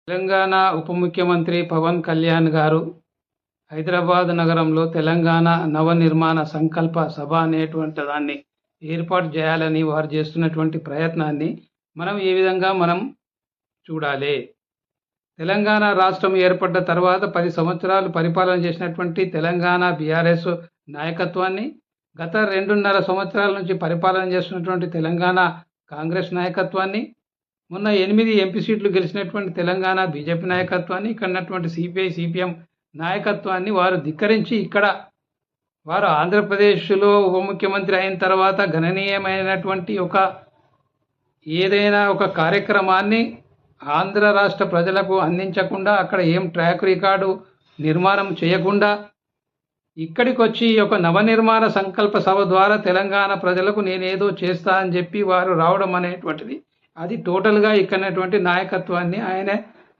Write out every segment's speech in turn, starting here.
తెలంగాణ ఉప ముఖ్యమంత్రి పవన్ కళ్యాణ్ గారు హైదరాబాద్ నగరంలో తెలంగాణ నవనిర్మాణ సంకల్ప సభ అనేటువంటి దాన్ని ఏర్పాటు చేయాలని వారు చేస్తున్నటువంటి ప్రయత్నాన్ని మనం ఏ విధంగా చూడాలి. తెలంగాణ రాష్ట్రం ఏర్పడ్డ తర్వాత 10 సంవత్సరాలు పరిపాలన చేసినటువంటి తెలంగాణ బీఆర్ఎస్ నాయకత్వాన్ని, గత 2.5 సంవత్సరాల నుంచి పరిపాలన చేస్తున్నటువంటి తెలంగాణ కాంగ్రెస్ నాయకత్వాన్ని, మొన్న 8 ఎంపీ సీట్లు గెలిచినటువంటి తెలంగాణ బీజేపీ నాయకత్వాన్ని, ఇక్కడ ఉన్నటువంటి సిపిఐ సిపిఎం నాయకత్వాన్ని వారు ధిక్కరించి ఇక్కడ వారు ఆంధ్రప్రదేశ్లో ఉప ముఖ్యమంత్రి అయిన తర్వాత గణనీయమైనటువంటి ఏదైనా ఒక కార్యక్రమాన్ని ఆంధ్ర రాష్ట్ర ప్రజలకు అందించకుండా, అక్కడ ఏం ట్రాక్ రికార్డు నిర్మాణం చేయకుండా ఇక్కడికి వచ్చి ఒక నవనిర్మాణ సంకల్ప సభ ద్వారా తెలంగాణ ప్రజలకు నేనేదో చేస్తా అని చెప్పి వారు రావడం అనేటువంటిది అది టోటల్గా ఇక్కడటువంటి నాయకత్వాన్ని ఆయన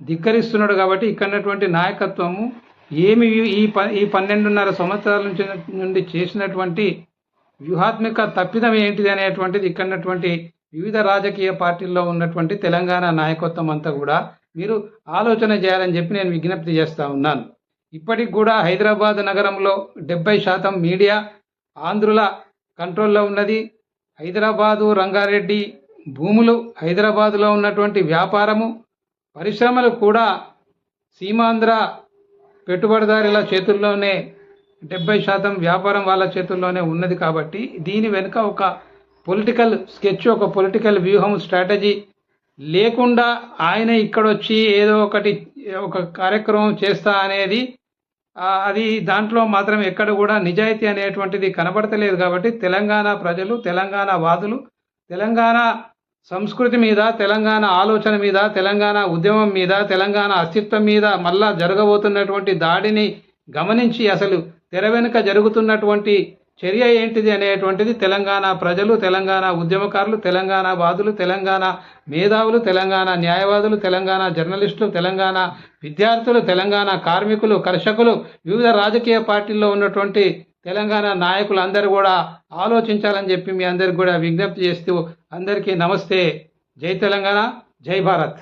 ధిక్కరిస్తున్నాడు. కాబట్టి ఇక్కడటువంటి నాయకత్వము ఏమి ఈ 12.5 సంవత్సరాల నుండి చేసినటువంటి వ్యూహాత్మక తప్పిదం ఏంటిది అనేటువంటిది ఇక్కడటువంటి వివిధ రాజకీయ పార్టీల్లో ఉన్నటువంటి తెలంగాణ నాయకత్వం అంతా కూడా మీరు ఆలోచన చేయాలని చెప్పి నేను విజ్ఞప్తి చేస్తూ ఉన్నాను. ఇప్పటికి కూడా హైదరాబాద్ నగరంలో 70% మీడియా ఆంధ్రుల కంట్రోల్లో ఉన్నది. హైదరాబాదు రంగారెడ్డి భూములు, హైదరాబాదులో ఉన్నటువంటి వ్యాపారము పరిశ్రమలు కూడా సీమాంధ్ర పెట్టుబడిదారుల చేతుల్లోనే 70% వ్యాపారం వాళ్ళ చేతుల్లోనే ఉన్నది. కాబట్టి దీని వెనుక ఒక పొలిటికల్ స్కెచ్, ఒక పొలిటికల్ వ్యూహం, స్ట్రాటజీ లేకుండా ఆయన ఇక్కడొచ్చి ఏదో ఒక కార్యక్రమం చేస్తా అనేది అది దాంట్లో మాత్రం ఎక్కడ కూడా నిజాయితీ అనేటువంటిది కనబడతలేదు. కాబట్టి తెలంగాణ ప్రజలు, తెలంగాణ వాదులు తెలంగాణ సంస్కృతి మీద, తెలంగాణ ఆలోచన మీద, తెలంగాణ ఉద్యమం మీద, తెలంగాణ అస్తిత్వం మీద మళ్ళా జరగబోతున్నటువంటి దాడిని గమనించి అసలు తెర వెనుక జరుగుతున్నటువంటి చర్య ఏంటిది అనేటువంటిది తెలంగాణ ప్రజలు, తెలంగాణ ఉద్యమకారులు, తెలంగాణ వాదులు, తెలంగాణ మేధావులు, తెలంగాణ న్యాయవాదులు, తెలంగాణ జర్నలిస్టులు, తెలంగాణ విద్యార్థులు, తెలంగాణ కార్మికులు, కర్షకులు, వివిధ రాజకీయ పార్టీల్లో ఉన్నటువంటి తెలంగాణ నాయకులు అందరూ కూడా ఆలోచించాలని చెప్పి మీ అందరికి కూడా విజ్ఞప్తి చేస్తూ అందరికీ నమస్తే. జై తెలంగాణ, జై భారత్.